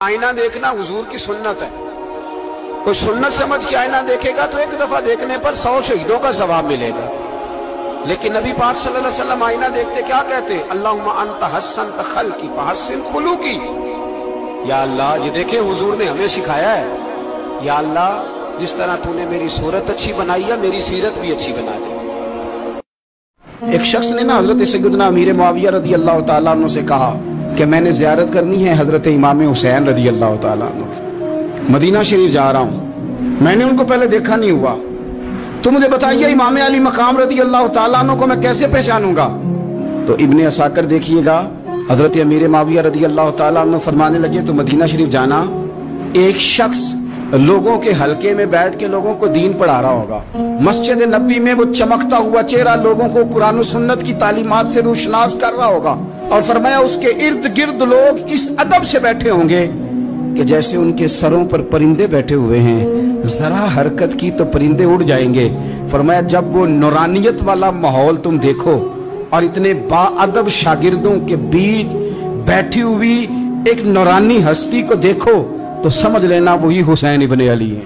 आईना देखना हुजूर की सुन्नत है। कोई सुन्नत समझ के आईना देखेगा तो एक दफा देखने पर 100 शहीदों का सवाब मिलेगा। लेकिन नबी पाक सल्लल्लाहु अलैहि वसल्लम आईना देखते क्या कहते? अल्लाहुम्मा अंत हस्सनत खल्की फहस्सिन खुलूकी। या अल्लाह, ये देखे हुजूर ने हमें सिखाया है, या अल्लाह जिस तरह तूने मेरी सूरत अच्छी बनाई है, मेरी सीरत भी अच्छी बना दे। एक शख्स ने ना हजरत सैयदना अमीर मुआविया रदी अल्लाह तआला अन्हु से कहा कि मैंने ज़ियारत करनी है हजरत इमाम हुसैन रदी अल्लाह तआला अन्हु, मदीना शरीफ जा रहा हूँ, मैंने उनको पहले देखा नहीं हुआ, तो मुझे बताइए इमाम अली मकाम रदी अल्लाह तआला अन्हु को मैं कैसे पहचानूंगा? तो इब्ने असाकर देखिएगा, हजरत अमीर मुआविया रदी अल्लाह तआला अन्हु फरमाने लगे तो मदीना शरीफ जाना, एक शख्स लोगों के हलके में बैठ के लोगों को दीन पढ़ा रहा होगा, मस्जिद नबी में वो चमकता हुआ चेहरा लोगों को कुरान और सुन्नत की तालीमात से रोशनास कर रहा होगा, और फरमाया उसके इर्द गिर्द लोग इस अदब से बैठे होंगे कि जैसे उनके सरों पर परिंदे बैठे हुए हैं, जरा हरकत की तो परिंदे उड़ जाएंगे। फरमाया जब वो नूरानियत वाला माहौल तुम देखो और इतने बाअदब शागिर्दों के बीच बैठी हुई एक नूरानी हस्ती को देखो तो समझ लेना वही हुसैन इब्ने अली है।